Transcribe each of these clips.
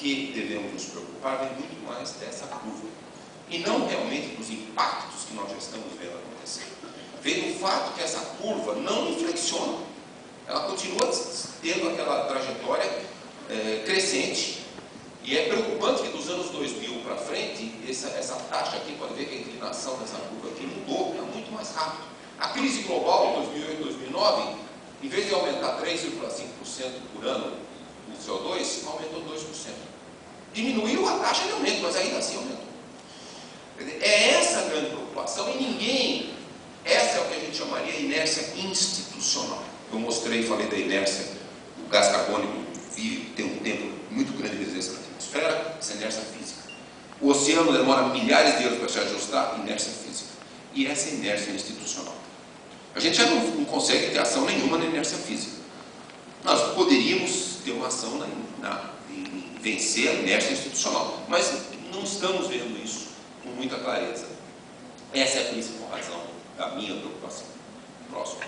que devemos nos preocupar vem muito mais dessa curva, e não realmente dos impactos que nós já estamos vendo acontecer. Vem do fato que essa curva não inflexiona, ela continua tendo aquela trajetória crescente, e é preocupante que dos anos 2000 para frente, essa taxa aqui, pode ver que a inclinação dessa curva aqui mudou, está muito mais rápido. A crise global em 2008 2009, em vez de aumentar 3,5% por ano o CO2, aumentou 2%. Diminuiu a taxa de aumento, mas ainda assim aumentou. É essa a grande preocupação, e ninguém, essa é o que a gente chamaria de inércia institucional. Eu mostrei, falei da inércia, o gás carbônico tem um tempo muito grande de residência na atmosfera, essa inércia física. O oceano demora milhares de anos para se ajustar, inércia física. E essa é inércia institucional. A gente já não consegue ter ação nenhuma na inércia física. Nós poderíamos ter uma ação em vencer a inércia institucional, mas não estamos vendo isso com muita clareza. Essa é a principal razão da minha preocupação. Próximo.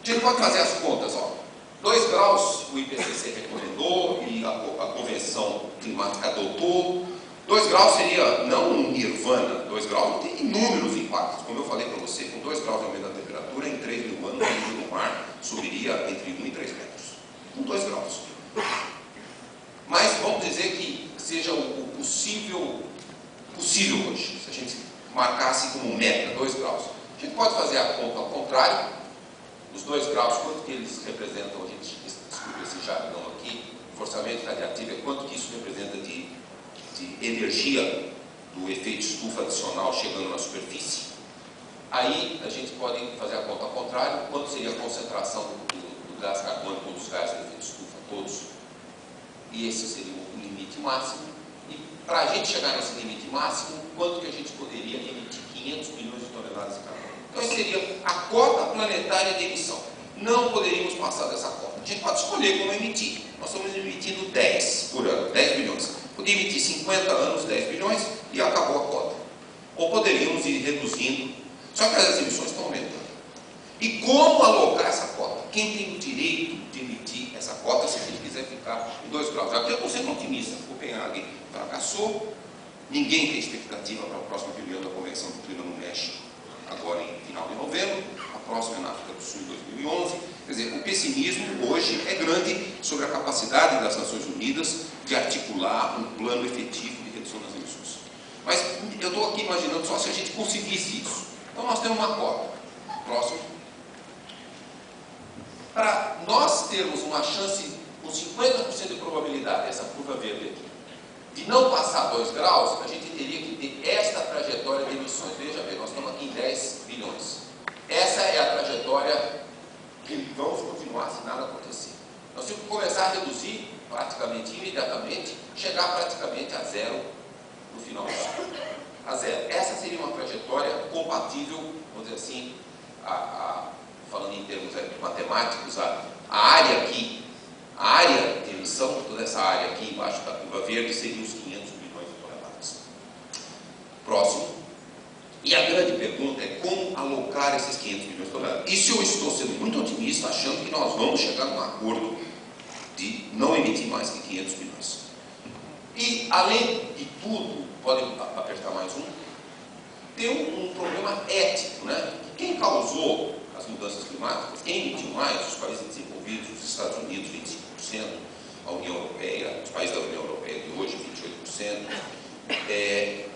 A gente pode fazer as contas, ó. 2 graus o IPCC recomendou e a Convenção Climática adotou. 2 graus seria não um nirvana, 2 graus tem inúmeros impactos. Como eu falei para você, com 2 graus de aumento da temperatura, em 3 mil anos, o nível do mar subiria entre 1 e 3 metros. Com 2 graus. Mas vamos dizer que seja o possível hoje, se a gente marcasse como meta 2 graus. A gente pode fazer a conta ao contrário. Os 2 graus, quanto que eles representam? A gente descobriu esse jargão aqui, forçamento radiativo, é quanto que isso representa de energia do efeito estufa adicional chegando na superfície. Aí a gente pode fazer a conta ao contrário, quanto seria a concentração do gás carbônico, dos gases do efeito estufa, todos. E esse seria o limite máximo. E para a gente chegar nesse limite máximo, quanto que a gente poderia emitir? 500 milhões de toneladas de carbono. Então, essa seria a cota planetária de emissão. Não poderíamos passar dessa cota. A gente pode escolher como emitir. Nós estamos emitindo 10 por ano, 10 bilhões. Podia emitir 50 anos, 10 bilhões e acabou a cota. Ou poderíamos ir reduzindo. Só que as emissões estão aumentando. E como alocar essa cota? Quem tem o direito de emitir essa cota se a gente quiser ficar em 2 graus? Aqui eu estou sendo otimista. Copenhague fracassou. Ninguém tem expectativa para a próxima reunião da Convenção do Clima no México, agora em final de novembro, a próxima é na África do Sul em 2011. Quer dizer, o pessimismo hoje é grande sobre a capacidade das Nações Unidas de articular um plano efetivo de redução das emissões. Mas eu estou aqui imaginando só se a gente conseguisse isso. Então nós temos uma cota. Próximo. Para nós termos uma chance com 50% de probabilidade, essa curva verde aqui, de não passar 2 graus, a gente teria que ter esta trajetória de emissões. Veja bem, nós estamos aqui em 10 bilhões. Essa é a trajetória que vamos continuar se nada acontecer. Nós temos que começar a reduzir praticamente imediatamente, chegar praticamente a zero no final do ciclo. A zero. Essa seria uma trajetória compatível, vamos dizer assim, falando em termos matemáticos, a área aqui, a área de emissão, toda essa área aqui embaixo da curva verde, seria uns 500 bilhões de toneladas. Próximo. E a grande pergunta é como alocar esses 500 bilhões de toneladas. Isso eu estou sendo muito otimista, achando que nós vamos chegar num acordo de não emitir mais que 500 bilhões. E, além de tudo, podem apertar mais um, tem um problema ético, né? Quem causou as mudanças climáticas, quem emitiu mais? Os países desenvolvidos, os Estados Unidos, 25%, a União Europeia, os países da União Europeia de hoje, 28%.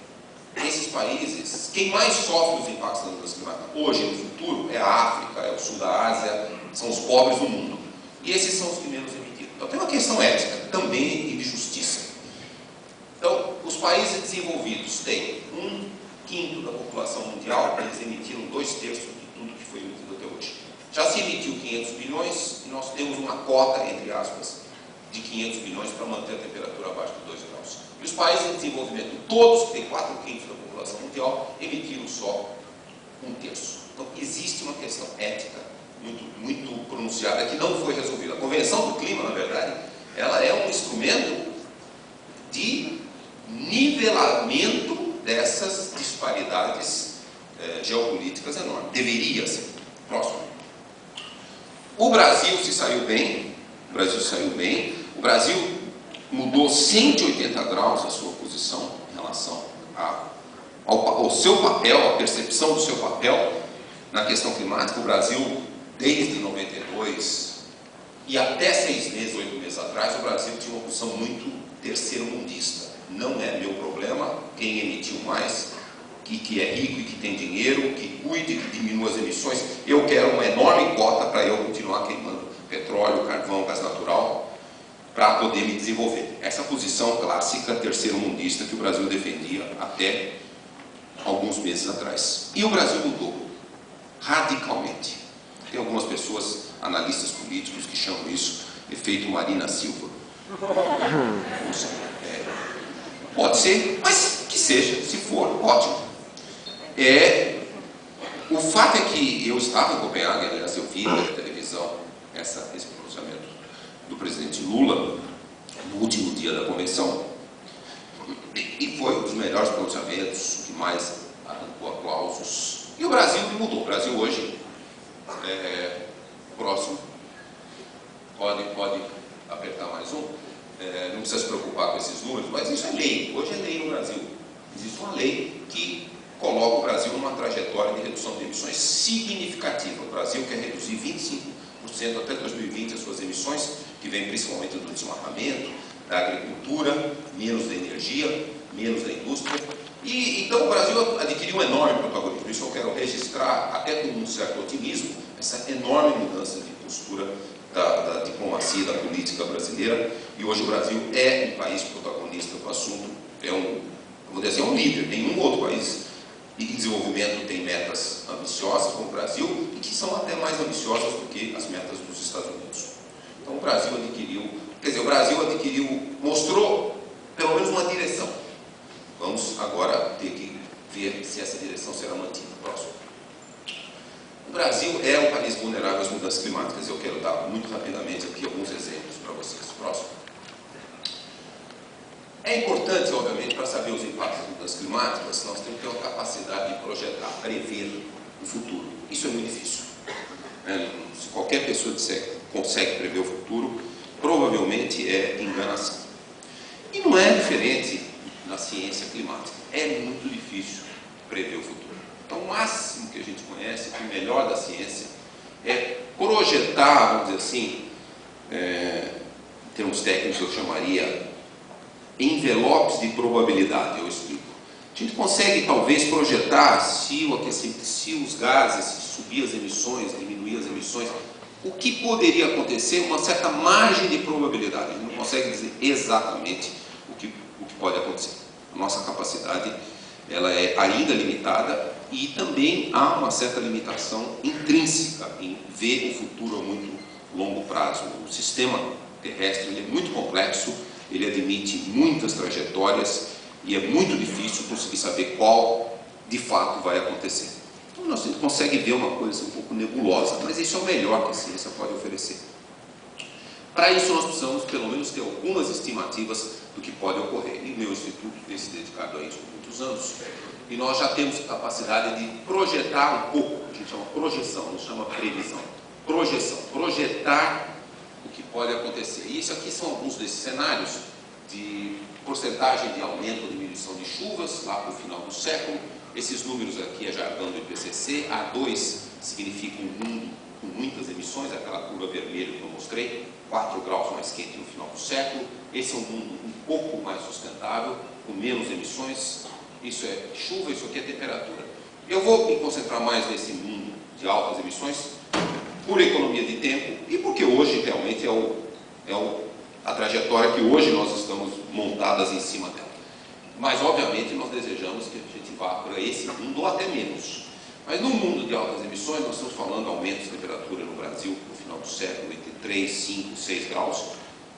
Esses países, quem mais sofre os impactos das mudanças climáticas hoje e no futuro é a África, é o sul da Ásia, são os pobres do mundo. E esses são os que menos emitiram. Então tem uma questão ética também e de justiça. Então, os países desenvolvidos têm 1/5 da população mundial, eles emitiram 2/3 de tudo que foi emitido até hoje. Já se emitiu 500 bilhões e nós temos uma cota, entre aspas, de 500 bilhões para manter a temperatura abaixo de 2 graus. E os países em desenvolvimento, todos que têm 4/5 da população mundial, emitiram só 1/3. Então, existe uma questão ética muito pronunciada que não foi resolvida. A Convenção do Clima, na verdade, ela é um instrumento de nivelamento dessas disparidades geopolíticas enormes. Deveria ser. Próximo. O Brasil se saiu bem. O Brasil mudou 180 graus a sua posição em relação ao seu papel, a percepção do seu papel na questão climática. O Brasil, desde 92 e até 6 meses, 8 meses atrás, o Brasil tinha uma posição muito terceiro-mundista. Não é meu problema quem emitiu mais, que é rico e que tem dinheiro, que cuide, que diminua as emissões. Eu quero uma enorme cota para eu continuar queimando petróleo, carvão, gás natural, para poder me desenvolver. Essa posição clássica terceiro-mundista que o Brasil defendia até alguns meses atrás. E o Brasil mudou radicalmente. Tem algumas pessoas, analistas políticos, que chamam isso efeito Marina Silva. Não sei. Pode ser, mas que seja, se for, ótimo. O fato é que eu estava em Copenhague, aliás, eu vi na televisão esse pronunciamento do presidente Lula no último dia da convenção, e foi um dos melhores pronunciamentos, que mais arrancou aplausos. E o Brasil mudou. O Brasil hoje, próximo, pode apertar mais um, não precisa se preocupar com esses números, mas isso é lei. Hoje é lei no Brasil. Existe uma lei que coloca o Brasil numa trajetória de redução de emissões significativa. O Brasil quer reduzir 25% até 2020 as suas emissões, que vem principalmente do desmatamento, da agricultura, menos da energia, menos da indústria. E então o Brasil adquiriu um enorme protagonismo. Isso eu quero registrar, até com um certo otimismo, essa enorme mudança de postura da diplomacia, da política brasileira. E hoje o Brasil é um país protagonista do assunto, vou dizer, é um líder. Nenhum outro país em desenvolvimento tem metas ambiciosas como o Brasil, e que são até mais ambiciosas do que as metas dos Estados Unidos. Então o Brasil mostrou pelo menos uma direção. Vamos agora ter que ver se essa direção será mantida. Próximo. O Brasil é um país vulnerável às mudanças climáticas. Eu quero dar muito rapidamente aqui alguns exemplos para vocês. Próximo. É importante, obviamente, para saber os impactos das mudanças climáticas, nós temos que ter uma capacidade de projetar, prever o futuro. Isso é muito difícil. Se qualquer pessoa disser que consegue prever o futuro, provavelmente é enganação. E não é diferente na ciência climática. É muito difícil prever o futuro. Então, o máximo que a gente conhece, o melhor da ciência, é projetar, vamos dizer assim, em termos técnicos eu chamaria envelopes de probabilidade. Eu explico. A gente consegue talvez projetar se os gases, se subir as emissões, diminuir as emissões, o que poderia acontecer, uma certa margem de probabilidade. A gente não consegue dizer exatamente o que pode acontecer. A nossa capacidade ela é ainda limitada, e também há uma certa limitação intrínseca em ver o futuro a muito longo prazo. O sistema terrestre ele é muito complexo, ele admite muitas trajetórias e é muito difícil conseguir saber qual de fato vai acontecer. Então nós conseguimos ver uma coisa um pouco nebulosa, mas isso é o melhor que a ciência pode oferecer. Para isso nós precisamos pelo menos ter algumas estimativas do que pode ocorrer. E o meu instituto tem se dedicado a isso por muitos anos, e nós já temos capacidade de projetar um pouco, a gente chama projeção, não chama previsão. Projeção, projetar o que pode acontecer. E isso aqui são alguns desses cenários de porcentagem de aumento ou diminuição de chuvas lá para o final do século. Esses números aqui é jargão do IPCC. A2 significa um mundo com muitas emissões, aquela curva vermelha que eu mostrei, 4 graus mais quente no final do século. Esse é um mundo um pouco mais sustentável, com menos emissões. Isso é chuva, isso aqui é temperatura. Eu vou me concentrar mais nesse mundo de altas emissões, por economia de tempo e porque hoje realmente a trajetória que hoje nós estamos montadas em cima dela. Mas, obviamente, nós desejamos que a gente vá para esse mundo ou até menos. Mas no mundo de altas emissões, nós estamos falando de aumentos de temperatura no Brasil no final do século entre 3, 5, 6 graus,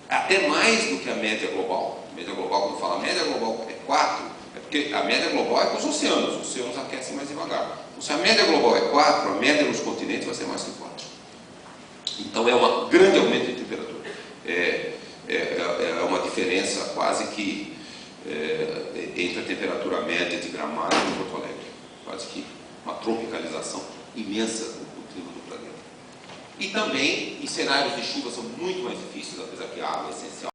até mais do que a média global. A média global, quando fala média global é 4, é porque a média global é com os oceanos aquecem mais devagar. Então, se a média global é 4, a média nos continentes vai ser mais que 4. Então é um grande aumento de temperatura. É uma diferença quase que entre a temperatura média de Gramado e Porto Alegre. Quase que uma tropicalização imensa do clima do planeta. E também, em cenários de chuva são muito mais difíceis, apesar que a água é essencial.